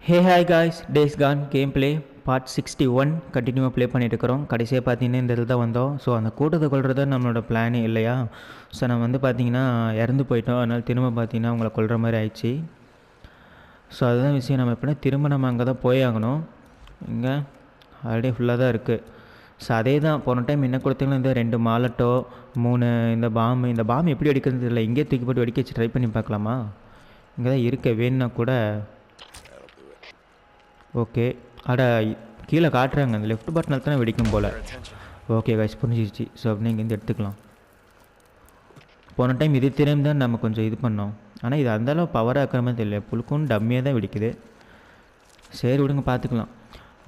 Hey hi guys, days Khan game play part 61 கண்டினியூவாக play பண்ணிட்டு இருக்கிறோம். கடைசியாக பார்த்தீங்கன்னா இந்த இதில் தான் வந்தோம். ஸோ அந்த கூட்டத்தை கொள்வது நம்மளோட பிளானே இல்லையா. ஸோ நம்ம வந்து பார்த்தீங்கன்னா இறந்து போயிட்டோம். அதனால் திரும்ப பார்த்தீங்கன்னா அவங்கள கொல்கிற மாதிரி ஆயிடுச்சு. ஸோ அதுதான் விஷயம். நம்ம எப்படின்னா திரும்ப நம்ம அங்கே தான் போய் ஆகணும். இங்கே ஆல்ரெடி ஃபுல்லாக தான் இருக்குது. ஸோ அதே தான் போன டைம் என்ன கொடுத்தீங்கன்னா இந்த 2 மாலட்டோ 3 இந்த பாம் எப்படி வெடிக்கிறது தெரியல. இங்கே தூக்கி போட்டு வெடிக்க வச்சு ட்ரை பண்ணி பார்க்கலாமா? இங்கே தான் இருக்க வேணுன்னா கூட. ஓகே, அட கீழே காட்டுறாங்க. அந்த லெஃப்ட் பட்டனில் தானே வெடிக்கும் போல். ஓகே கைஸ், புரிஞ்சிருச்சு. ஸோ அப்படி இங்கேருந்து எடுத்துக்கலாம். போன டைம் இது தெரியும் தான் நம்ம கொஞ்சம் இது பண்ணோம். ஆனால் இது அந்தளவு பவராக இருக்கிற மாதிரி தெரியல. புழுக்கும் டம்மியாக தான் வெடிக்குது. சரி விடுங்க, பார்த்துக்கலாம்.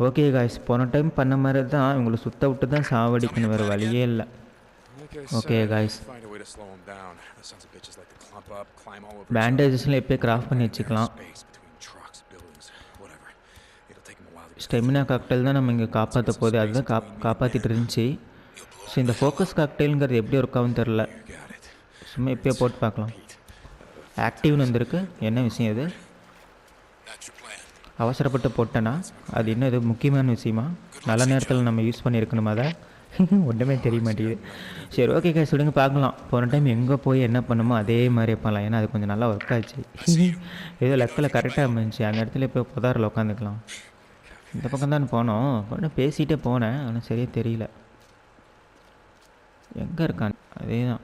ஓகே கைஸ், போன டைம் பண்ண மாதிரி தான் இவங்களை சுத்த விட்டு தான் சாவடிக்கணும், வேறு வழியே இல்லை. ஓகே கைஸ், பேண்டேஜஸ்லாம் எப்போயே கிராஃப்ட் பண்ணி வச்சுக்கலாம். ஸ்டெமினா காக்டெயில் தான் நம்ம இங்கே காப்பாற்ற போகுது. அதுதான் காப்பாற்றிட்டு இருந்துச்சு. ஸோ இந்த ஃபோக்கஸ் காக்டெயிலுங்கிறது எப்படி ஒர்க் ஆகும்னு தெரில. சும்மா எப்போயோ போட்டு பார்க்கலாம். ஆக்டிவ்னு வந்திருக்கு. என்ன விஷயம் இது? அவசரப்பட்டு போட்டேன்னா அது இன்னும் இது முக்கியமான விஷயமா? நல்ல நேரத்தில் நம்ம யூஸ் பண்ணியிருக்கணுமா? அதை ஒன்றுமே தெரிய மாட்டேங்குது. சரி ஓகே கைஸ், சொல்லுங்க பார்க்கலாம். போன டைம் எங்கே போய் என்ன பண்ணுமோ அதே மாதிரி பண்ணலாம். ஏன்னா அது கொஞ்சம் நல்லா ஒர்க் ஆச்சு. ஏதோ லெக்கில் கரெக்டாக இருந்துச்சு. அந்த இடத்துல இப்போ புதாரில் உட்காந்துக்கலாம். இந்த பக்கம் தான் போனோம். ஒன்றும் பேசிகிட்டே போனேன், ஆனால் சரியாக தெரியல எங்கே இருக்கான். அதே தான்.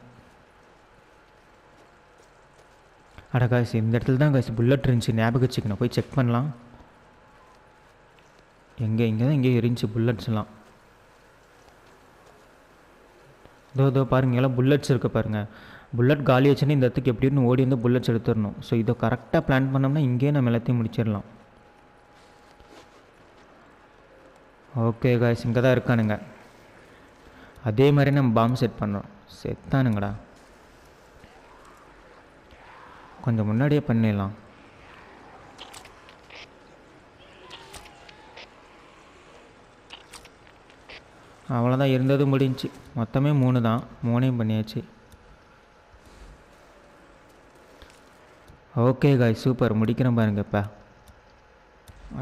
அட காசு, இந்த இடத்துல தான் காசு புல்லட் இருந்துச்சு. ஞாபகம் வச்சுக்கணும். போய் செக் பண்ணலாம். இங்கே தான் இங்கே இருந்துச்சு புல்லட்ஸ்லாம். இதோ பாருங்கள், எல்லாம் புல்லட்ஸ் இருக்குது பாருங்கள். புல்லட் காலி வச்சுன்னா இந்த இடத்துக்கு எப்படின்னு ஓடி வந்து புல்லட்ஸ் எடுத்துடணும். ஸோ இதை கரெக்டாக பிளான் பண்ணோம்னா இங்கேயே நம்ம எல்லாத்தையும் முடிச்சிடலாம். ஓகே காய்ஸ், இங்கே தான் இருக்கானுங்க. அதே மாதிரி நம்ம பாம்பு செட் பண்ணுறோம். செத்தானுங்கடா. கொஞ்சம் முன்னாடியே பண்ணிடலாம். அவ்வளோதான், இருந்தது முடிஞ்சு. மொத்தமே 3 தான். 3ஐயும் பண்ணியாச்சு. Okay guys, super. முடிக்கிறேன் பாருங்க. இப்போ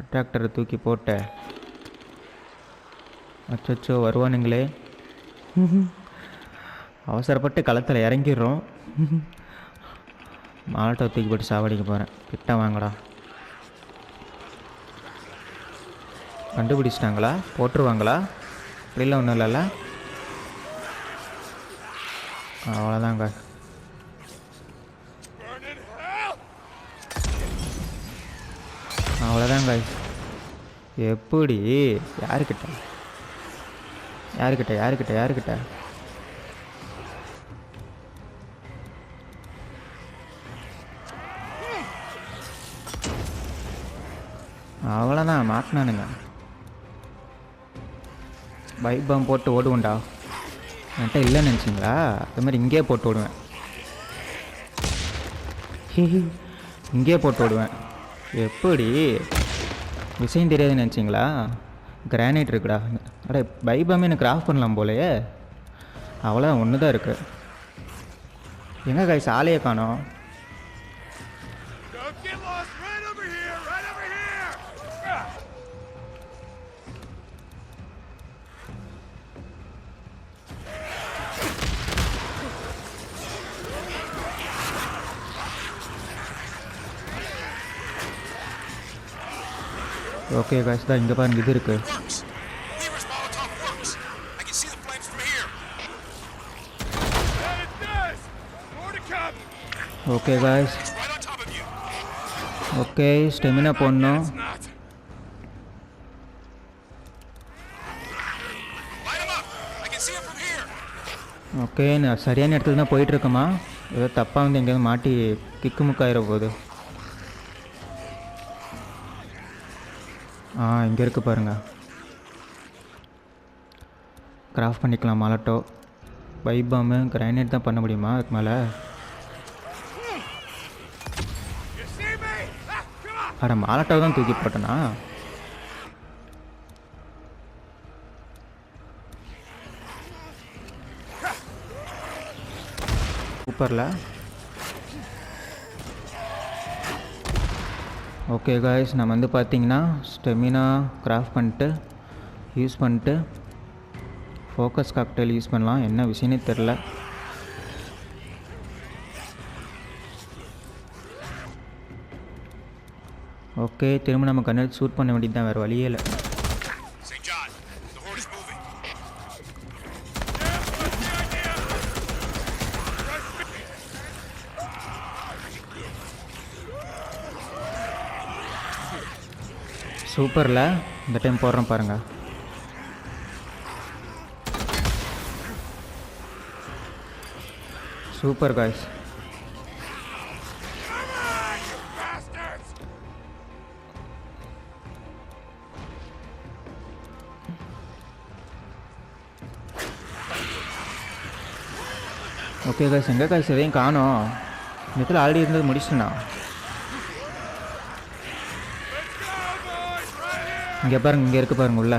அட்ராக்டரை தூக்கி போட்ட. அச்சோ, வருவானுங்களே. அவசரப்பட்டு களத்தில் இறங்கிடுறோம். மாலட்டை தூக்கி போட்டு சாவடிக்க போகிறேன். கிட்ட வாங்கடா. கண்டுபிடிச்சிட்டாங்களா? போட்டுருவாங்களா? அப்படிலாம் ஒன்றும் இல்லைல்ல. அவ்வளோதாங்க. அவ்வளோதாங்க. எப்படி? யாருக்கிட்ட? அவ்வளோதான், மாட்டினானுங்க. பைக் பாம் போட்டு ஓடுவோண்டா. என்கிட்ட இல்லைன்னு நினச்சிங்களா? அது மாதிரி இங்கேயே போட்டு ஓடுவேன். இங்கேயே போட்டு ஓடுவேன். எப்படி? விஷயம் தெரியாதுன்னு நினச்சிங்களா? கிரானைட் இருக்குடா. அட பைபாமே எனக்கு கிராஃப்ட் பண்ணலாம் போலையே. அவ்வளோதான், ஒன்று தான் இருக்குது. எங்கே காய்ஸ் ஆலையை காணோம்? ஓகே காய்ஸ், தான் இங்கே பாருங்க, இது இருக்குது. ஓகே காய்ஸ், ஓகே ஸ்டெமினா போடணும். ஓகே, நான் சரியான இடத்துல தான் போயிட்டுருக்கேம்மா. ஏதோ தப்பாக வந்து எங்கேயாவது மாட்டி கிக்கு முக்காயிர போகுது. இங்கே இருக்குது பாருங்கள். கிராஃப்ட் பண்ணிக்கலாம். மாலட்டோ, பைபாமு, கிரைனேட் தான் பண்ண முடியுமா அதுக்கு மேலே? அட மாலட்டோ தான் தூக்கி போட்டேனா? சூப்பரில் ஓகே காய்ஸ், நம்ம வந்து பார்த்திங்கன்னா ஸ்டெமினா கிராஃப்ட் பண்ணிட்டு யூஸ் பண்ணிட்டு ஃபோக்கஸ் காக்டெயில் யூஸ் பண்ணலாம். என்ன விஷயமே தெரில. ஓகே, திரும்ப நம்ம கண்ணெடுத்து ஷூட் பண்ண வேண்டியது தான், வேறு வழியே இல்லை. சூப்பரில் இந்த டைம் போடுறேன் பாருங்கள். Super guys. ஓகே காய்ஸ், எங்கே காய்ஸ் எதையும் காணோம். இந்த இடத்துல ஆல்ரெடி இருந்தது முடிச்சுட்டேண்ணா. இங்கே பாருங்க, இங்கே இருக்குது பாருங்க உள்ள.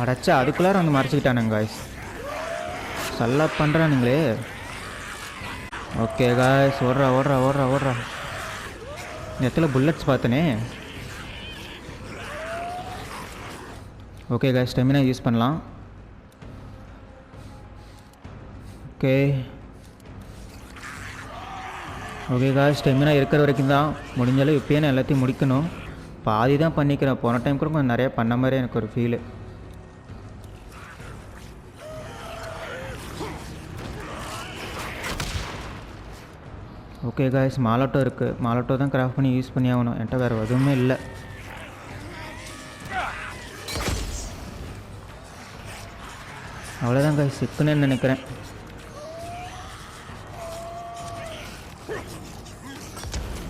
அடைச்சா அதுக்குள்ளார வந்து மறைச்சிக்கிட்டானுங்க காய்ஸ். சல்லா பண்ணுறானுங்களே. ஓகே காய்ஸ், ஓடுறா ஓடுறா ஓடுறா ஓடுறா. இந்த இடத்துல புல்லட்ஸ் பார்த்தனே. ஓகே காய்ஸ், ஸ்டெமினா யூஸ் பண்ணலாம். ஓகே ஓகே காய்ஸ், ஸ்டெமினா இருக்கிற வரைக்கும் தான். முடிஞ்சாலும் இப்போயே நான் எல்லாத்தையும் முடிக்கணும். பாதி தான் பண்ணிக்கிறேன். போன டைம் கூட கொஞ்சம் நிறையா பண்ண மாதிரி எனக்கு ஒரு ஃபீலு. ஓகே காய்ஸ், மாலோட்டோ இருக்குது. மாலோட்டோ தான் கிராஃப்ட் பண்ணி யூஸ் பண்ணி ஆகணும். என்கிட்ட வேறு எதுவுமே இல்லை. அவ்வளோதான் காய்ஸ், சிக்குன்னு நினைக்கிறேன்.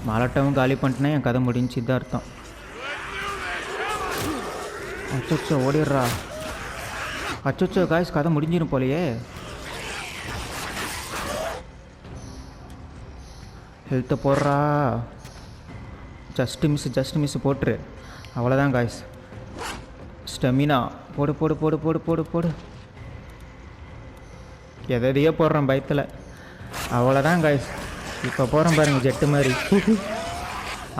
மாலோட்டோவும் காலி பண்ணிட்டேன்னா என் கதை முடிஞ்சு தான் அர்த்தம். அச்சோ ஓடிடுறா. அச்சோ காய்ஸ், கதை முடிஞ்சிடும் போலையே. ஹெல்த்தை போடுறா. ஜஸ்ட்டு மிஸ் போட்டுரு. அவ்வளோதான் காய்ஸ். ஸ்டெமினா போடு போடு போடு போடு போடு போடு. எதையோ போடுறேன் பயத்தில். அவ்வளோதான் காய்ஸ். இப்போ போகிறேன் பாருங்கள் ஜெட்டு மாதிரி.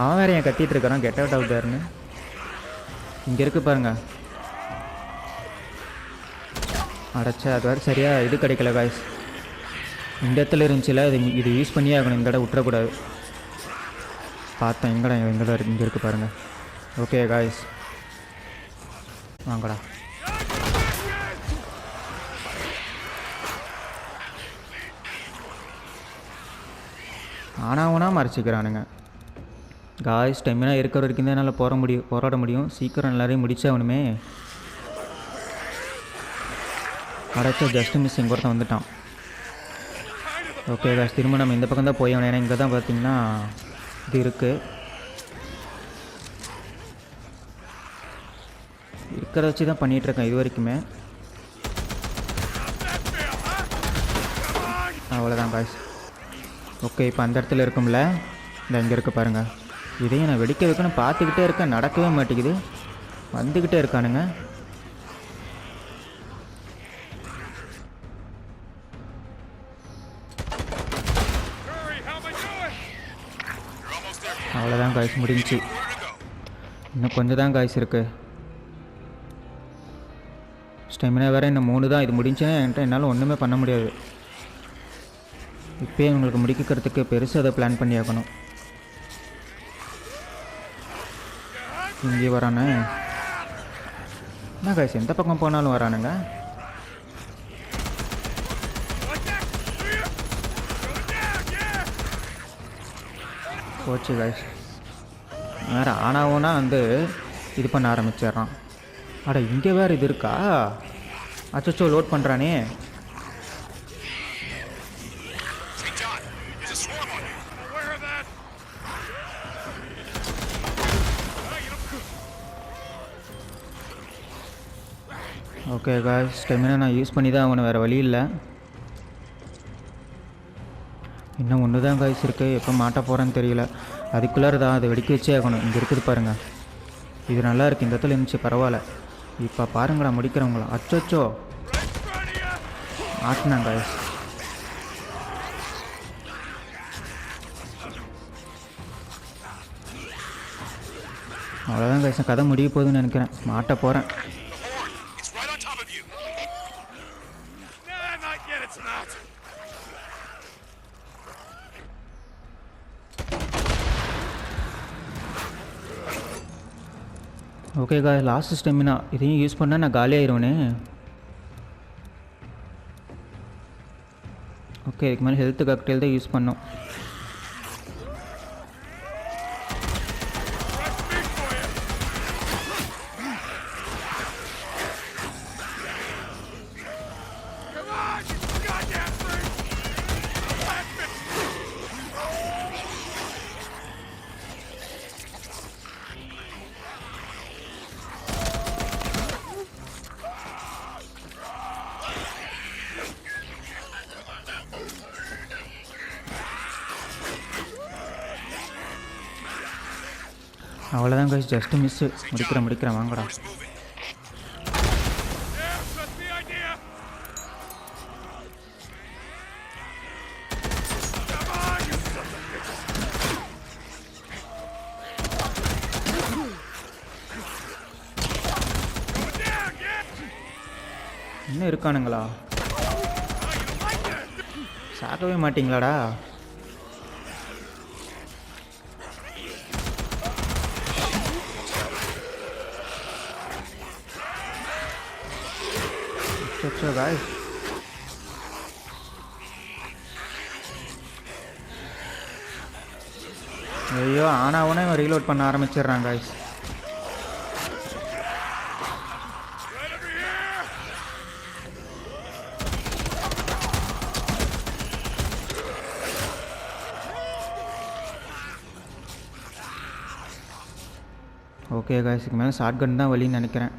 அவன் வேறு என் கத்திட்டு இருக்கிறான், கெட் அவுட் ஆகுதாருன்னு. இங்கே இருக்குது பாருங்க. அடைச்சா அது வேறு சரியாக இது கிடைக்கல காய்ஸ். இந்த இடத்துல இருந்துச்சுல, இது யூஸ் பண்ணியே ஆகணும். இந்த இடம் விட்டுறக்கூடாது. பார்த்தேன் எங்கடா இருக்குது, இங்கே இருக்குது பாருங்கள். ஓகே காய்ஸ், வாங்கடா. ஆனாவனா மறைச்சிக்கிறானுங்க காய்ஸ். ஸ்டெமினா இருக்கிற வரைக்கும் தான் என்னால் போராட முடியும். சீக்கிரம் எல்லாரையும் முடிச்சாகணுமே. அடைச்சா ஜஸ்ட் மிஸ் இங்கே ஒருத்தன் வந்துட்டான். ஓகே காய்ஸ், திரும்ப நம்ம இந்த பக்கம் தான் போய் ஆகணும். ஏன்னா இங்கே தான் பார்த்தீங்கன்னா இது இருக்குது. இருக்கிறத வச்சு தான் பண்ணிகிட்ருக்கேன் இது வரைக்குமே. அவ்வளோதான் காய்ஸ். ஓகே, இப்போ அந்த இடத்துல இருக்கும்ல, இந்த இங்கே இருக்குது பாருங்கள். இதையும் நான் வெடிக்க வைக்கணும் பார்த்துக்கிட்டே இருக்கேன், நடக்கவே மாட்டேங்குது. வந்துக்கிட்டே இருக்கானுங்க. அவ்வளோதான் காய்ஸ், முடிஞ்சு. இன்னும் கொஞ்சம் தான் காய்ஸ் இருக்குது. ஸ்டெமினா வேறு இன்னும் 3 தான். இது முடிஞ்சுன்னா என்னால் ஒன்றுமே பண்ண முடியாது. இப்போயே உங்களுக்கு முடிக்கிறதுக்கு பெருசாக அதை பிளான் பண்ணி ஆகணும். இங்கே வரானே என்ன காய்ஸ், எந்த பக்கம் போனாலும் வரானுங்க. போச்சு காய்ஸ். வேறு ஆனாவுன்னா வந்து இது பண்ண ஆரம்பிச்சிட்றான். அட இங்கே வேறு இது இருக்கா? அச்சோ லோட் பண்ணுறானே. ஓகே காய்ஸ், ஸ்டெமினா நான் யூஸ் பண்ணி தான் ஆகணும், வேறு வழி இல்லை. இன்னும் ஒன்று தான் காய்ஸ் இருக்குது, எப்போ மாட்ட போகிறேன்னு தெரியல. அதுக்குள்ளார தான் அதை வெடிக்க வச்சே ஆகணும். இங்கே இருக்குது பாருங்கள், இது நல்லா இருக்குது, இந்த இடத்துல இருந்துச்சு பரவாயில்ல. இப்போ பாருங்கடா முடிக்கிறவங்களா, அச்சோச்சோ ஆட்டினாங்க காய்ஸ். அவ்வளோதான் காய்ஸ், கதை முடிய போகுதுன்னு நினைக்கிறேன், மாட்ட போகிறேன். ஓகே காய்ஸ், லாஸ்ட் ஸ்டெமினா, இதையும் யூஸ் பண்ணால் நான் காலி ஆயிடுவேனே. ஓகே, இதுக்கு மேலே ஹெல்த் காக்டெயில் தான் யூஸ் பண்ணோம். அவ்வளோதான் கைஸ், ஜஸ்ட்டு மிஸ்ஸு. முடிக்கிறேன் வாங்கடா. இன்னும் இருக்கானுங்களா? சாக்கவே மாட்டிங்களாடா? अच्छा गाइस, ஐயோ ஆனாவுனே இவன் ரீலோட் பண்ண ஆரம்பிச்சிடுறான் गाइस. ஓகே गाइस, இதுக்கு மேலே ஷார்ட் கன் தான் வழின்னு நினைக்கிறேன்.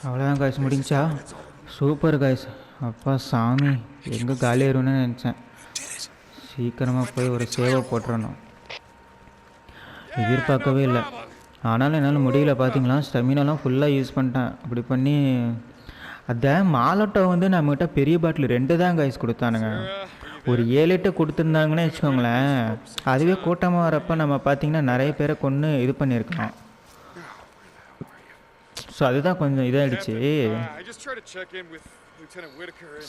அவ்வளோதான் காய்ஸ், முடிஞ்சா? Super guys. அப்பா சாமி, எங்கே காலி ஆயிரும்னு நினச்சேன். சீக்கிரமாக போய் ஒரு சேவை போட்டுறணும், எதிர்பார்க்கவே இல்லை. ஆனாலும் என்னால் முடியல. பார்த்தீங்களா, ஸ்டெமினாலாம் ஃபுல்லாக யூஸ் பண்ணிட்டேன். அப்படி பண்ணி அதை மாலோட்டோ வந்து நம்மகிட்ட பெரிய பாட்டில் 2 தான் காய்ஸ் கொடுத்தானுங்க. ஒரு 7 8 கொடுத்துருந்தாங்கன்னே வச்சுக்கோங்களேன், அதுவே கூட்டமாக வரப்போ நம்ம பார்த்திங்கன்னா நிறைய பேரை கொன்று இது பண்ணியிருக்கோம். ஸோ அதுதான் கொஞ்சம் இதாகிடுச்சு.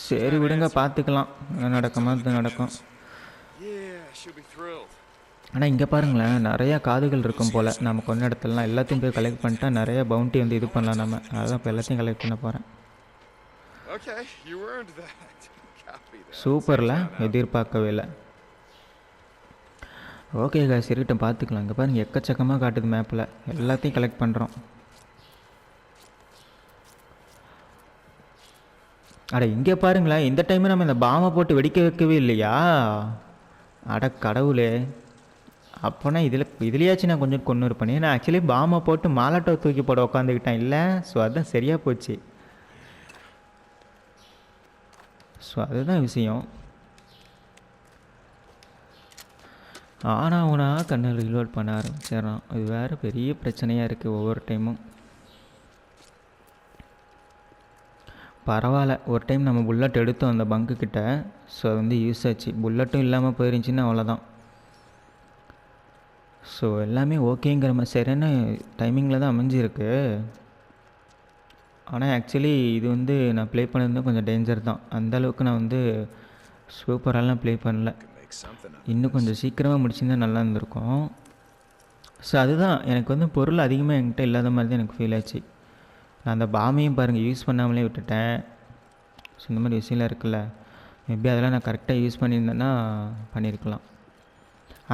சரி விடுங்க, பார்த்துக்கலாம், என்ன நடக்குமோ அது நடக்கும். ஆனால் இங்கே பாருங்களேன், நிறையா காதுகள் இருக்கும் போல். நம்ம கொஞ்ச இடத்துலலாம் எல்லாத்தையும் போய் கலெக்ட் பண்ணிட்டா நிறைய பவுண்டி வந்து இது பண்ணலாம் நம்ம. அதான் இப்போ எல்லாத்தையும் கலெக்ட் பண்ண போகிறேன். சூப்பரில், எதிர்பார்க்கவே இல்லை. ஓகே காய்ஸ், இருக்கட்டும், பார்த்துக்கலாம். இங்கே பாருங்கள், எக்கச்சக்கமாக காட்டுது மேப்பில், எல்லாத்தையும் கலெக்ட் பண்ணுறோம். அட இங்கே பாருங்களேன், இந்த டைம் நம்ம இந்த பாமை போட்டு வெடிக்க வைக்கவே இல்லையா? அட கடவுளே, அப்போனா இதுலையாச்சும் நான் கொஞ்சம் கொண்டு இருப்பேன். நான் ஆக்சுவலி பாமை போட்டு மாலாட்டோ தூக்கி போட உட்காந்துக்கிட்டேன் இல்லை. ஸோ அதுதான் சரியாக போச்சு. ஸோ அதுதான் விஷயம். ஆனால் அவனா கண்ணில் ரீலோட் பண்ண ஆரம்பிச்சிடறான். இது வேறு பெரிய பிரச்சனையாக இருக்குது ஒவ்வொரு டைமும். பரவாயில்ல, ஒரு டைம் நம்ம புல்லட் எடுத்தோம் அந்த பங்கு கிட்ட. ஸோ அது வந்து யூஸ் ஆச்சு. புல்லட்டும் இல்லாமல் போயிருந்துச்சின்னா அவ்வளோதான். ஸோ எல்லாமே ஓகேங்கிற மாதிரி சரியான டைமிங்கில் தான் அமைஞ்சிருக்கு. ஆனால் ஆக்சுவலி இது வந்து நான் ப்ளே பண்ணது கொஞ்சம் டேஞ்சர் தான். அந்தளவுக்கு நான் வந்து சூப்பராலாம் ப்ளே பண்ணல. இன்னும் கொஞ்சம் சீக்கிரமாக முடிச்சிருந்தால் நல்லா இருந்திருக்கும். ஸோ அதுதான் எனக்கு வந்து பொருள் அதிகமாக என்கிட்ட இல்லாத மாதிரி தான் எனக்கு ஃபீல் ஆச்சு. நான் அந்த பாமையும் பாருங்கள் யூஸ் பண்ணாமலே விட்டுட்டேன். ஸோ இந்த மாதிரி விஷயம்லாம் இருக்குல்ல, மேபி அதெல்லாம் நான் கரெக்டாக யூஸ் பண்ணியிருந்தேன்னா பண்ணியிருக்கலாம்.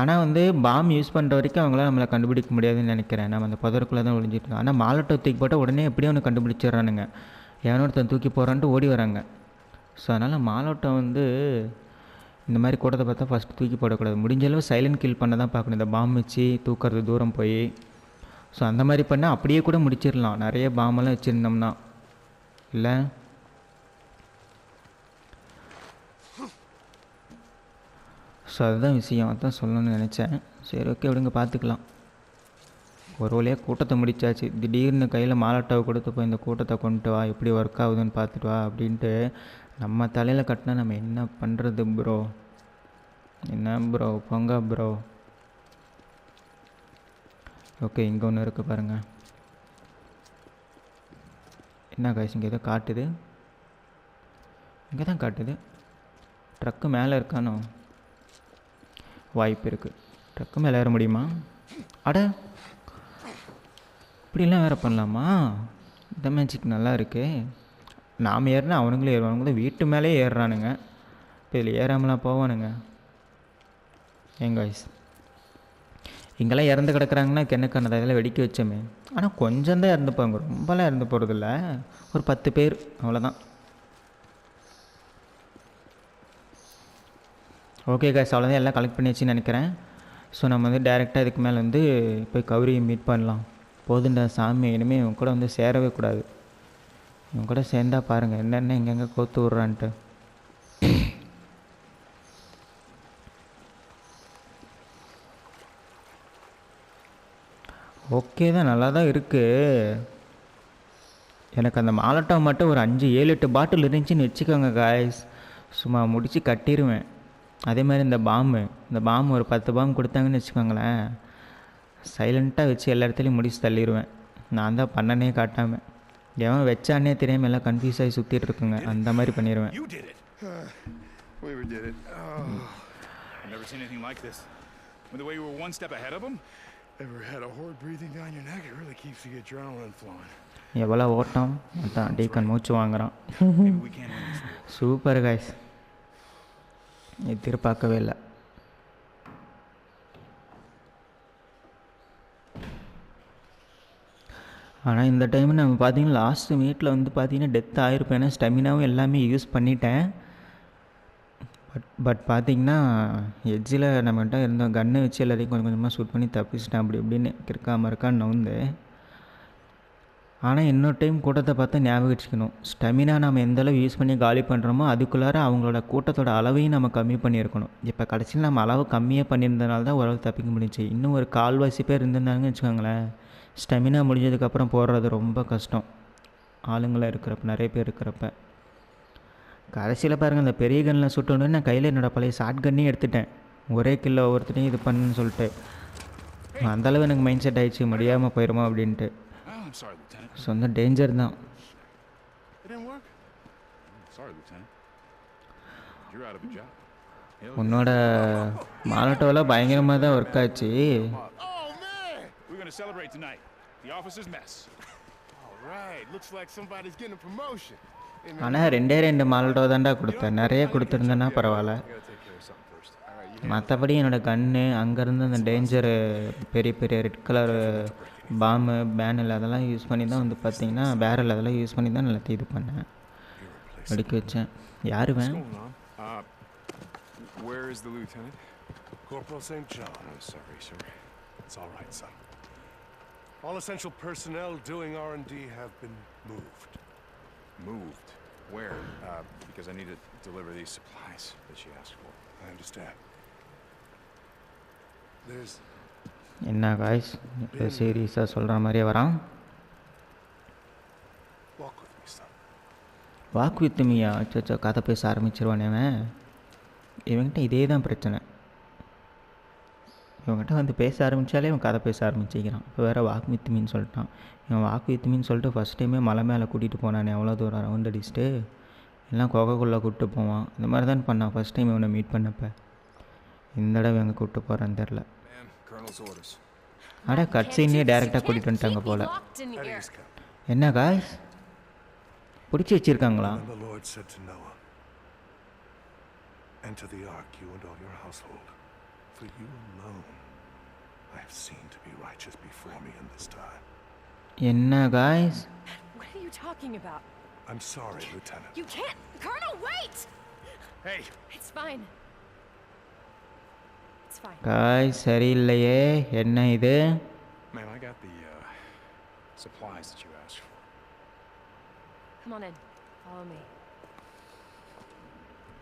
ஆனால் வந்து பாம் யூஸ் பண்ணுற வரைக்கும் அவங்களால நம்மளை கண்டுபிடிக்க முடியாதுன்னு நினைக்கிறேன். நம்ம அந்த புதருக்குள்ளே தான் ஒளிஞ்சிட்டு. ஆனால் மாலட்டோ தூக்கி போட்டால் உடனே எப்படியும் ஒன்று கண்டுபிடிச்சிடுறானுங்க. எவனொருத்தன் தூக்கி போகிறான்ட்டு ஓடி வராங்க. ஸோ அதனால் மாலட்டோ வந்து இந்த மாதிரி கூட்டத்தை பார்த்தா ஃபஸ்ட்டு தூக்கி போடக்கூடாது. முடிஞ்ச அளவு சைலண்ட் கில் பண்ண தான் பார்க்கணும். இந்த பாம் வச்சு தூக்கிறது தூரம் போய். ஸோ அந்த மாதிரி பண்ணால் அப்படியே கூட முடிச்சிடலாம், நிறைய பாம்பெல்லாம் வச்சுருந்தோம்னா. இல்லை ஸோ அதுதான் விஷயம், அதுதான் சொல்லணும்னு நினச்சேன். சரி ஓகே விடுங்க, பார்த்துக்கலாம். ஒரு வழியாக கூட்டத்தை முடித்தாச்சு. திடீர்னு கையில் மாலட்டாவை கொடுத்து போய் இந்த கூட்டத்தை கொண்டு வா, எப்படி ஒர்க் ஆகுதுன்னு பார்த்துட்டு வா அப்படின்ட்டு நம்ம தலையில் கட்டினா நம்ம என்ன பண்ணுறது ப்ரோ? என்ன ப்ரோ, பொங்க ப்ரோ. ஓகே, இங்கே ஒன்று இருக்குது பாருங்கள். என்ன காய்ச்சி இங்கே ஏதோ காட்டுது. இங்கே தான் காட்டுது. ட்ரக்கு மேலே இருக்கானோ? வாய்ப்பு இருக்குது. ட்ரக்கு மேலே ஏற முடியுமா? அட, இப்படிலாம் வேறு பண்ணலாமா? இந்த மேஜிக் நல்லா இருக்கு. நாம் ஏறினா அவனுங்களே ஏறுவானுங்களே, வீட்டு மேலே ஏறுறானுங்க. இப்போ இதில் ஏறாமலாம் போவானுங்க. ஏங்க காய்ஸ், இங்கெல்லாம் இறந்து கிடக்குறாங்கன்னா கிணக்கானதை இதெல்லாம் வெடிக்க வச்சோமே. ஆனால் கொஞ்சம் தான் இறந்துப்பாங்க, ரொம்பலாம் இறந்து போகிறதில்ல. ஒரு 10 பேர் அவ்வளோதான். ஓகே காய்ஸ், அவ்வளோதான், எல்லாம் கலெக்ட் பண்ணி வச்சுன்னு நினைக்கிறேன். ஸோ நம்ம வந்து டேரெக்டாக இதுக்கு மேலே வந்து போய் கௌரியை மீட் பண்ணலாம். போதுண்டா சாமி, இனிமேல் இவன் கூட வந்து சேரவே கூடாது. இவன் கூட சேர்ந்தா பாருங்கள் என்னென்ன எங்கெங்கே கோத்து விட்றான்ட்டு. ஓகே தான், நல்லா தான் இருக்குது. எனக்கு அந்த மாலட்டா மட்டும் ஒரு 5, 7, 8 பாட்டில் இருந்துச்சின்னு வச்சுக்கோங்க காய்ஸ், சும்மா முடித்து கட்டிடுவேன். அதே மாதிரி இந்த பாம்பு ஒரு 10 பாம்பு கொடுத்தாங்கன்னு வச்சுக்கோங்களேன், சைலண்ட்டாக வச்சு எல்லா இடத்துலையும் முடிச்சு தள்ளிடுவேன். நான் தான் பண்ணனே காட்டாமல், எவன் வச்சானே தெரியாமல் எல்லாம் கன்ஃபியூஸ் ஆகி சுற்றிட்டு இருக்குங்க, அந்த மாதிரி பண்ணிடுவேன். எவ்வளோ ஓட்டம், அதான் டீக்கன் மூச்சு வாங்குறான். சூப்பர் காய்ஸ், எதிர்பார்க்கவே இல்லை. ஆனால் இந்த டைம் நம்ம பார்த்தீங்கன்னா லாஸ்ட்டு மீட்டில் வந்து பார்த்தீங்கன்னா டெத் ஆகிருப்பேன். ஏன்னா ஸ்டெமினாவும் எல்லாமே யூஸ் பண்ணிட்டேன். பட் பார்த்திங்கன்னா எட்ஜில் நம்மகிட்ட இருந்த கன்னை வச்சு எல்லாத்தையும் கொஞ்சம் கொஞ்சமாக ஷூட் பண்ணி தப்பிச்சிட்டேன். அப்படி இப்படின்னு இருக்கான்னு நவுந்து. ஆனால் இன்னொரு டைம் கூட்டத்தை பார்த்தா ஞாபகம் வச்சுக்கணும், ஸ்டெமினா நம்ம எந்தளவு யூஸ் பண்ணி காலி பண்ணுறோமோ அதுக்குள்ளார அவங்களோட கூட்டத்தோட அளவையும் நம்ம கம்மி பண்ணியிருக்கணும். இப்போ கடைசியில் நம்ம அளவு கம்மியாக பண்ணியிருந்தனால தான் ஓரளவு தப்பிக்க முடிஞ்சிச்சு. இன்னும் ஒரு 1/4 பேர் இருந்திருந்தாங்கன்னு வச்சுக்கோங்களேன், ஸ்டெமினா முடிஞ்சதுக்கப்புறம் போடுறது ரொம்ப கஷ்டம், ஆளுங்களாக இருக்கிறப்ப, நிறைய பேர் இருக்கிறப்ப. கடைசியில் பாருங்கள், அந்த பெரிய கன்னில் சுட்டோன்னு நான் கையில் என்னோடய பழைய ஷார்ட் கன்னையும் எடுத்துட்டேன். ஒரே கிலோ ஒவ்வொருத்தனையும் இது பண்ணுன்னு சொல்லிட்டு அந்தளவு எனக்கு மைண்ட் செட் ஆகிடுச்சு, முடியாமல் போயிடுமா அப்படின்ட்டு. சொந்த டேஞ்சர் தான். உன்னோட மாலட்டோவில் பயங்கரமாக தான் ஒர்க் ஆச்சு. ஆனால் 2 மாலட்டோ தான்டா கொடுத்தேன், நிறைய கொடுத்துருந்தேன்னா பரவாயில்ல. மற்றபடி என்னோடய கன்று அங்கேருந்து அந்த டேஞ்சரு பெரிய பெரிய ரெட் கலர் பாம்பு பேனல் அதெல்லாம் யூஸ் பண்ணி தான் வந்து பார்த்திங்கன்னா பேரல் அதெல்லாம் யூஸ் பண்ணி தான் எல்லாத்தையும் இது பண்ணேன், வெடிக்க வச்சேன். யார் van? Where is the lieutenant? Corporal St. John. I'm sorry, sir. It's all right, son. All essential personnel doing R&D have been moved. Moved? Where? Because I need to deliver these supplies that she asked for. I understand. There's... என்ன guys, இப்போ சீரியஸாக சொல்கிற மாதிரியே வரான். Walk with மீயா? அச்சோ, கதை பேச ஆரம்பிச்சிருவானே அவன். இவன்கிட்ட இதே தான் பிரச்சனை, இவங்ககிட்ட வந்து பேச ஆரம்பித்தாலே இவன் கதை பேச ஆரம்பிச்சிக்கிறான். இப்போ வேறு வாக் வித் மீன்னு சொல்லிட்டான். இவன் வாக் வித் மீன்னு சொல்லிட்டு ஃபஸ்ட் டைமே மலை மேலே கூட்டிகிட்டு போனானே, எவ்வளோ தூரம் ரவுண்ட் அடிச்சுட்டு எல்லாம் குகைக்குள்ளே கூப்பிட்டு போவான். இந்த மாதிரி தான் பண்ணான் ஃபஸ்ட் டைம் இவனை மீட் பண்ணப்போ. இந்த தடவை எங்கே கூப்பிட்டு போகிறான்னு தெரில. அட கட்சீனே டேரெக்டாக கூட்டிகிட்டு வந்துட்டாங்க போல். என்ன காய்ஸ், பிடிச்சி வச்சுருக்காங்களா? Enter the ark, you and all your household. For you alone, I have seen to be righteous before me in this time. என்ன guys? What are you talking about? I'm sorry, Lieutenant. You can't... Colonel, wait! Hey! It's fine. It's fine. guys சரியில்லையே, என்ன இது? Ma'am, I got the supplies that you asked for. Come on in. Follow me.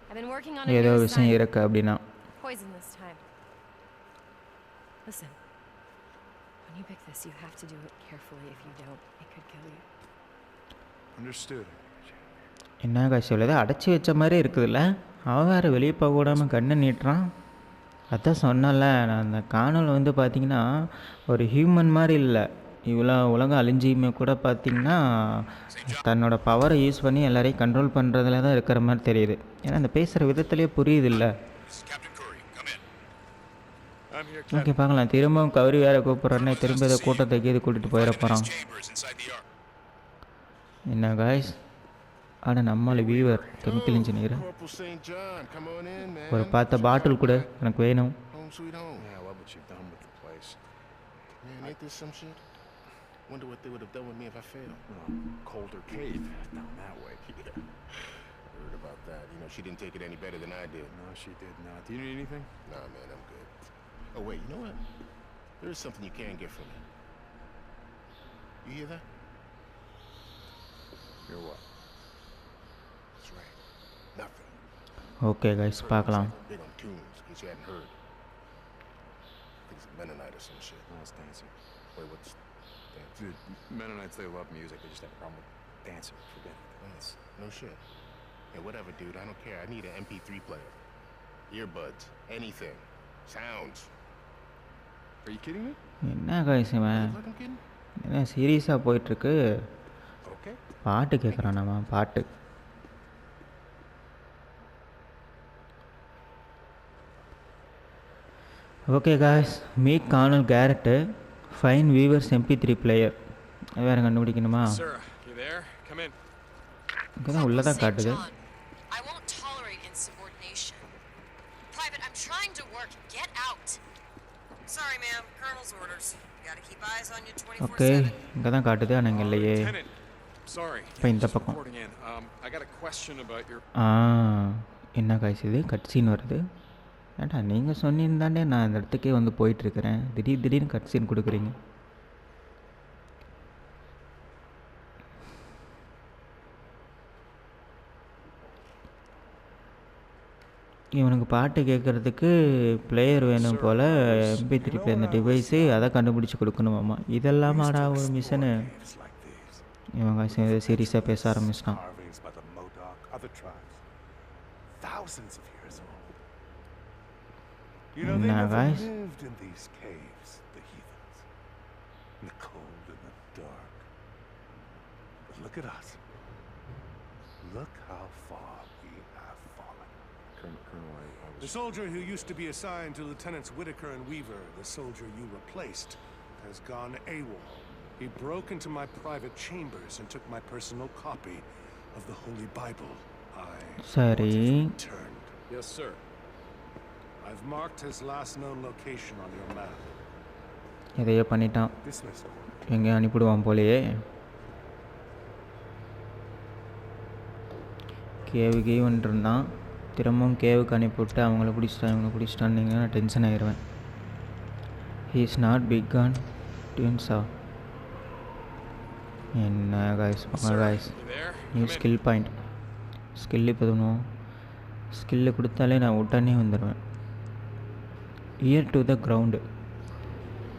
I've been working on a ஏதோ new விஷயம் assignment. இருக்கு அப்படின்னா. Poison this time. Listen. When you pick this, you have to do it carefully. If you don't, it could kill you. Understood. என்ன guys சொல்லுது, அடைச்சி வச்ச மாதிரி இருக்குதுல்ல. அவன் வேறு வெளியே போக விடாமல் கண்ணை நீட்டுறான். அதான் சொன்னல, நான் அந்த காணல் வந்து பார்த்திங்கன்னா ஒரு ஹியூமன் மாதிரி இல்லை. இவ்வளோ உலகம் அழிஞ்சியுமே கூட பார்த்திங்கன்னா தன்னோட பவரை யூஸ் பண்ணி எல்லாரையும் கண்ட்ரோல் பண்ணுறதுல தான் இருக்கிற மாதிரி தெரியுது. ஏன்னா அந்த பேசுகிற விதத்துலேயே புரியுது இல்லை. ஓகே பார்க்கலாம், திரும்பவும் கௌரி வேறு கூப்பிட்றேன்னே திரும்ப இதை கூட்டத்தை கீது கூட்டிகிட்டு போயிட போகிறான். என்ன காய்ஸ், ஆனால் நம்மள வீவர் கெமிக்கல் இன்ஜினியர். ஒரு பார்த்த பாட்டில் கூட எனக்கு வேணும். Yeah, I love what you've done with the place. Man, ain't this some shit? Wonder what they would have done with me if I failed. Colder cave down that way. Yeah. Heard about that. You know, she didn't take it any better than I did. No, she did not. Do you need anything? Nah, man, I'm good. Oh, wait, you know what? There is something you can get from me. You hear that? Hear what? That's right. Nothing. Okay guys பார்க்கலாம். Big on tunes, in case you hadn't heard. I think it's a Mennonite or some shit. No, it's dancing. Wait, what's... Dude, Mennonites, they love music. They just have a problem with dancing. Forget it. Nice. No shit. Yeah, whatever, dude. I don't care. I need an MP3 player. Earbuds. Anything. Sounds. Are you kidding me? என்ன guys இவன், Look, I'm kidding. என்ன சீரியஸாக போயிட்டுருக்கு. Okay. பாட்டு கேட்குறான் நம்ம பாட்டு. Okay guys, meet colonel carrot, fine weavers MP3 player. வேறு கண்டுபிடிக்கணுமா? Sarah, you there? Come in. இங்கே தான் உள்ளே தான் காட்டுது. I won't tolerate insubordination. Private, I'm trying to work. Get out. Sorry, ma'am. Colonel's orders. You gotta keep eyes on you okay 24/7. இங்கே தான் காட்டுது, ஆனால் இங்கே இல்லையே. Lieutenant, sorry. இப்போ இந்த Just பக்கம். reporting in. I got a question about your... என்ன காய்ஸ் இது, கட் சீன் வருது. ஏன்டா நீங்கள் சொன்னிருந்தாண்டே நான் இந்த இடத்துக்கே வந்து போயிட்டுருக்கிறேன், திடீர்னு கட் சீன் கொடுக்குறீங்க. இவனுக்கு பாட்டு கேட்குறதுக்கு பிளேயர் வேணும் போல், MP3 பிளேயர் அந்த டிவைஸு அதை கண்டுபிடிச்சி கொடுக்கணுமாம்மா. இதெல்லாமாடா ஒரு மிஷனு. Caves like these. இவங்க சீரியஸாக பேச ஆரம்பிச்சிட்டான். Carvings by the Modoc, other tribes. Thousands of years old. You know, they Nah, never guys. lived in these caves, the heathens. In the cold and the dark. But look at us. Look how far we have fallen. Colonel, I The was... soldier who used to be assigned to Lieutenants Whitaker and Weaver, the soldier you replaced, has gone AWOL. He broke into my private chambers and took my personal copy of the Holy Bible. I சரி, returned. Yes, sir. I've marked his last known location on your map. எதையோ பண்ணிட்டான். Dismissal. எங்கேயும் அனுப்பிடுவான் போலையே. கேவுக்கு வந்துருந்தான், திரும்பவும் கேவுக்கு அனுப்பிவிட்டு அவங்கள பிடிச்சிட்டான்னு நான் tension ஆயிடுவேன். He is not pick on ட்வின்ஸா. என்ன guys guys, You there? New Come in. Skill point. Skill இப்போ தோணும், ஸ்கில்லு கொடுத்தாலே நான் உடனே வந்துடுவேன். Ear to the ground.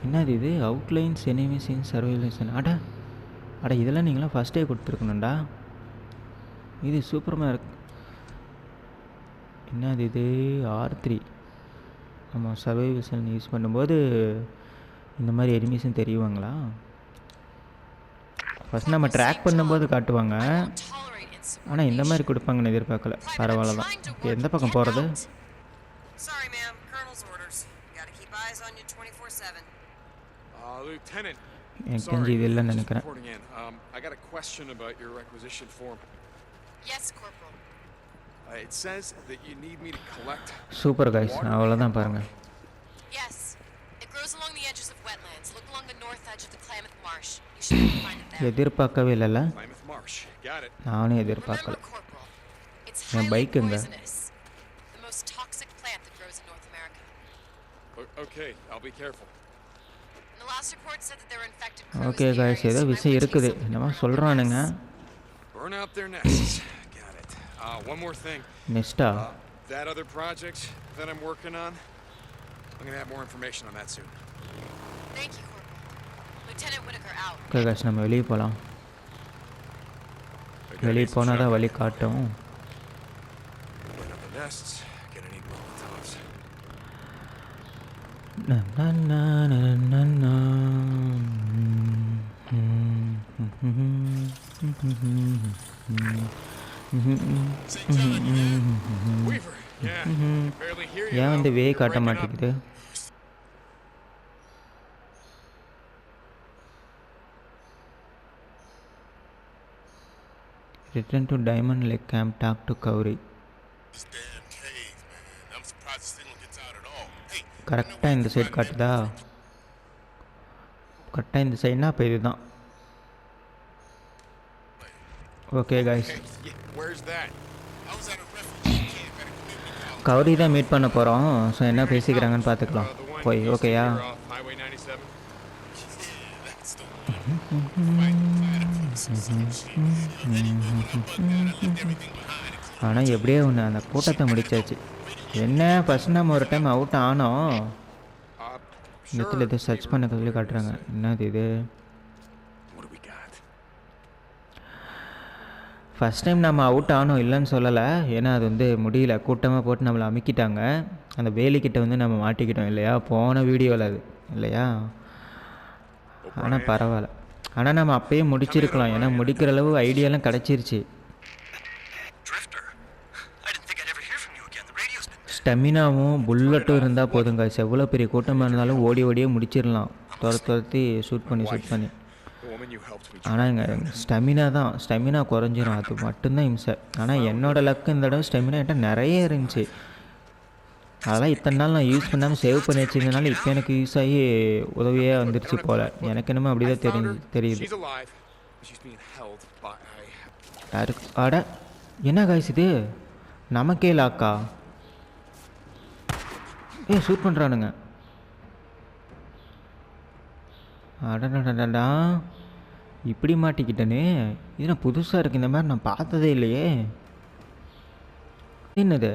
என்னது இது, அவுட்லைன்ஸ் எனிமீஸ் இன் சர்வைலேஷன். அட இதெல்லாம் நீங்களாம் ஃபஸ்ட்டே கொடுத்துருக்கணும்டா. இது சூப்பரமாக இருக்கு. என்னது இது, R3. ஆமாம், சர்வைவேஷன் யூஸ் பண்ணும்போது இந்த மாதிரி எனிமீஸும் தெரியுவாங்களா? ஃபஸ்ட் நம்ம ட்ராக் பண்ணும்போது காட்டுவாங்க, I won't tolerate ஆனால் இந்த மாதிரி insubordination. கொடுப்பாங்கன்னு எதிர்பார்க்கல. Private, பரவாயில்ல I'm தான். trying to இப்போ work. எந்த பக்கம் Get போகிறது? out. Sorry, ma'am. Colonel's orders. You gotta keep eyes on you 24/7. Lieutenant. எனக்கு Sorry. தெரிஞ்சு இது இல்லைன்னு Just நினைக்கிறேன். reporting in. I got a question about your requisition form. Yes, Corporal. It says that you need me to collect super guys, அவ்வளோதான் பாருங்கள். Marsh. You should be able to find it there. எதிர்பார்க்கவே இல்லைல்ல, Plymouth Marsh. Got it. நானும் எதிர்பார்க்கல. Remember, Corporal, it's N highly bike எங்க? poisonous. The most toxic plant that grows in North America. Okay, I'll be careful. And the last report said that there were infected crows okay in the guys, area, ஏதோ so I விஷயம் would take இருக்குது, some என்னமோ from the சொல்கிறானுங்க. nest. Burn out their nests. Got it. One more thing. நெக்ஸ்ட்டா That other project that I'm working on, I'm gonna have more information on that soon. Thank you, Corporal. Lieutenant Whitaker out. Okay guys, நம்ம வெளியே போகலாம். I gotta வெளியே get some போனால் தான் shotgun. வழி காட்டும். Clean up the nests. Gonna need Molotovs. Na, na, na, na, na, na. Weaver. Yeah. Barely hear you. ஏன் வந்து though. வே You're காட்ட breaking up. மாட்டேங்குது? Return to Diamond Lake Camp, talk to Kauri. This damn cave, man. I'm surprised this signal gets out at all. Hey, கரெக்டாக இந்த side காட்டுதா? கரெக்டாக இந்த சைடுனா அப்போ இதுதான். Okay guys, Hey, yeah, where's that? I was at a refugee camp at a community college. Gauri தான் meet பண்ண போகிறோம். So என்ன பேசிக்கிறாங்கன்னு பார்த்துக்கலாம். The one போய் east of ஓகேயா? here off Highway 97. Yeah, that's the one. Fight platypus or some shit. Yo, Eddie, but I left everything behind. ஆனால் எப்படியே ஒன்று அந்த கூட்டத்தை முடிச்சாச்சு. என்ன ஃபஸ்ட் நம்ம ஒரு டைம் அவுட் ஆனோம். Uh, நெத்தில் எதோ சர்ச் பண்ண சொல்லி காட்டுறாங்க. என்னது இது? What do we got? First time நம்ம அவுட் ஆனோம், இல்லைன்னு சொல்லலை. ஏன்னா அது வந்து முடியல, கூட்டமாக போட்டு நம்மளை அமுக்கிட்டாங்க. அந்த வேலிக்கிட்ட வந்து நம்ம மாட்டிக்கிட்டோம் இல்லையா, போன வீடியோவில் அது இல்லையா. ஆனால் பரவாயில்ல, ஆனால் நம்ம அப்பயே முடிச்சிருக்கலாம். ஏன்னா முடிக்கிற அளவு ஐடியாலாம் கிடச்சிருச்சு. Drifter, I didn't think I'd ever hear from you again. The radio's been dead. ஸ்டெமினாவும் புல்லட்டும் இருந்தால் போதுங்க. எவ்வளோ பெரிய கூட்டமாக இருந்தாலும் ஓடி ஓடியே முடிச்சிடலாம், துரத்தி ஷூட் பண்ணி. The woman you helped me. ஆனால் எங்கள் ஸ்டெமினா குறைஞ்சிரும், அது மட்டும்தான் இம்சை. ஆனால் என்னோடய லக்கு இந்த தடவை ஸ்டெமினா என்கிட்ட நிறைய இருந்துச்சு. அதெல்லாம் இத்தனை நாள் நான் யூஸ் பண்ணாமல் சேவ் பண்ணி வச்சிருந்தனால இப்போ எனக்கு யூஸ் ஆகி உதவியாக வந்துருச்சு போல். எனக்கு என்னமோ அப்படி தான் தெரியுது. She's alive. She's being held by. யாருக்கு ஆட என்ன காய்ஸ் இது? நமக்கே லாக்கா? ஷூட் பண்ணுறானுங்க. அடடா, இப்படி மாட்டிக்கிட்டேனே. இது நான் புதுசாக இருக்குது, இந்த மாதிரி நான் பார்த்ததே இல்லையே. என்னது?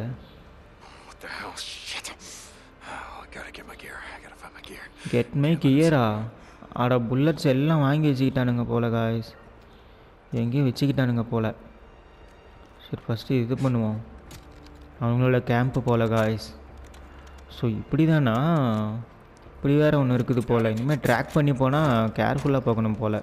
What the hell? Shit. Oh, I gotta get my gear. I gotta find my gear. Get my கியரா? அட, புல்லட்ஸ் எல்லாம் வாங்கி வச்சுக்கிட்டானுங்க போல் காய்ஸ். எங்கேயும் வச்சுக்கிட்டானுங்க போல். சரி, ஃபஸ்ட்டு இது பண்ணுவோம். அவங்களோட கேம்ப்பு போல் காய்ஸ். ஸோ இப்படி தானா? இப்படி வேறு ஒன்று இருக்குது போல். இனிமேல் ட்ராக் பண்ணி போனால் கேர்ஃபுல்லாக போகணும் போல்.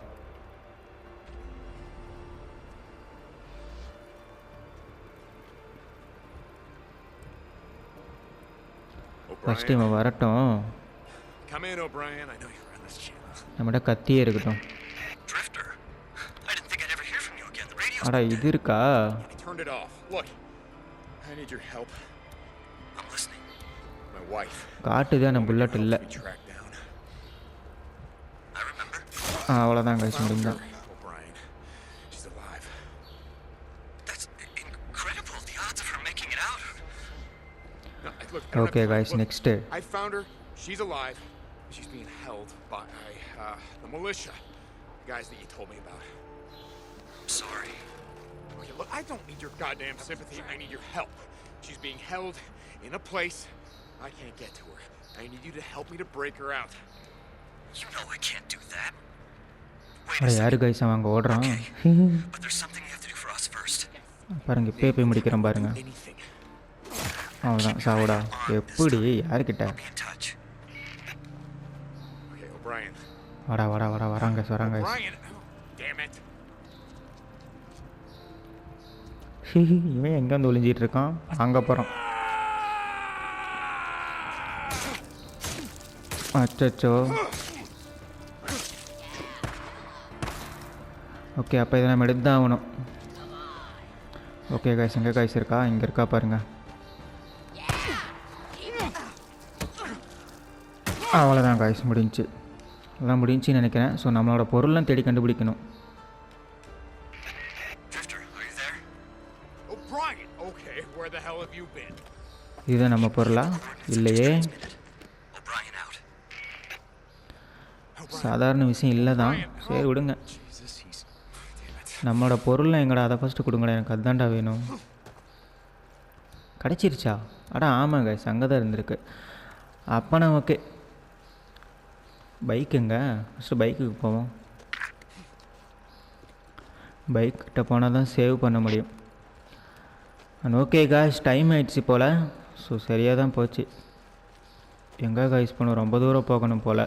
First O'Brien. இவன் வரட்டும். Come in, O'Brien. I know you're on this channel. நம்மகிட்ட கத்தியே இருக்கட்டும். Drifter, I didn't think I'd ever hear from you again. The radio's அடா, இது இருக்கா? I turned it off. Look, I need your help. I'm listening. My wife. காட்டுது, ஆனால் bullet இல்லை. We tracked down. I remember. அவ்வளோதான் guys, முடிஞ்சா. O'Brien. She's alive. That's incredible. The odds of her making it out. No, look, I don't okay have time. Guys, Look, next I found her. She's alive. She's being held by the militia. The guys that you told me about. I'm sorry. Okay, look, I don't need your goddamn sympathy. I need your help. She's being held in a place I can't get to her. I need you to help me to break her out. You know I can't do that. Wait அட, a யாரு second. Guys அவன் அங்கே ஓடுறான்? But there's something you have to do for us first. பாருங்க, இப்போயே போய் முடிக்கிறேன் பாருங்க. Anything. அவ்வளோதான், சாவுடா. எப்படி? யாருக்கிட்ட? Be in touch. Okay, O'Brien. வராங்க. O'Brien. Oh, damn it. இவன் எங்கே வந்து ஒளிஞ்சிட்டு இருக்கான்? அங்கே போகிறான். அச்சோ. ஓகே, அப்போ இதை நம்ம எடுத்து தான் ஆகணும். ஓகே காய்ஸ், எங்கே காய்ஸ் இருக்கா? இங்கே இருக்கா பாருங்க. அவ்வளோதான் காய்ஸ், முடிஞ்சுச்சு. எல்லாம் முடிஞ்சுன்னு நினைக்கிறேன். ஸோ நம்மளோட பொருள்லாம் தேடி கண்டுபிடிக்கணும். Drifter, are you there? O'Brien! Okay, where the hell have you been? இதுதான் நம்ம பொருளா? இல்லையே, O'Brien out. சாதாரண விஷயம் இல்லை தான். சரி விடுங்க. Jesus, he's... Damn it. நம்மளோட பொருள்லாம் எங்கடா? அதை ஃபஸ்ட்டு கொடுங்கடா, எனக்கு அதுதான்டா வேணும். கிடச்சிருச்சா? அடா ஆமாங்க, அங்கே தான் இருந்திருக்கு. அப்போனா ஓகே. பைக்குங்க, ஃபஸ்ட்டு பைக்குக்கு போவோம். பைக்கிட்ட போனால் தான் சேவ் பண்ண முடியும். அண்ட் ஓகே காய்ஸ், டைம் ஆயிடுச்சு போல். ஸோ சரியாக தான் போச்சு. எங்கே காய்ஸ் போகணும்? ரொம்ப தூரம் போகணும் போல்.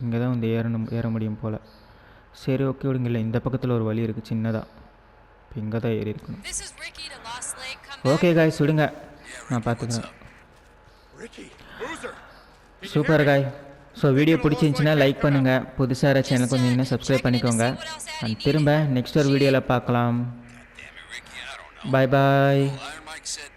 இங்கே தான் வந்து ஏற முடியும் போல். சரி ஓகே விடுங்க. இல்லை, இந்த பக்கத்தில் ஒரு வழி இருக்குது சின்னதாக. இப்போ இங்கே தான் ஏறி இருக்கணும். This is Ricky to Lost Lake. Come okay guys விடுங்க, நான் பார்த்துக்கிறேன். Ricky! Boozer! சூப்பர் காய். ஸோ வீடியோ பிடிச்சிருந்துச்சின்னா லைக் பண்ணுங்கள். புதுசாக சேனல் கொஞ்சம் சப்ஸ்கிரைப் பண்ணிக்கோங்க. அண்ட் திரும்ப நெக்ஸ்ட் ஒரு வீடியோவில் பார்க்கலாம். Damn it, Ricky, I don't know. Bye bye. Iron Mike said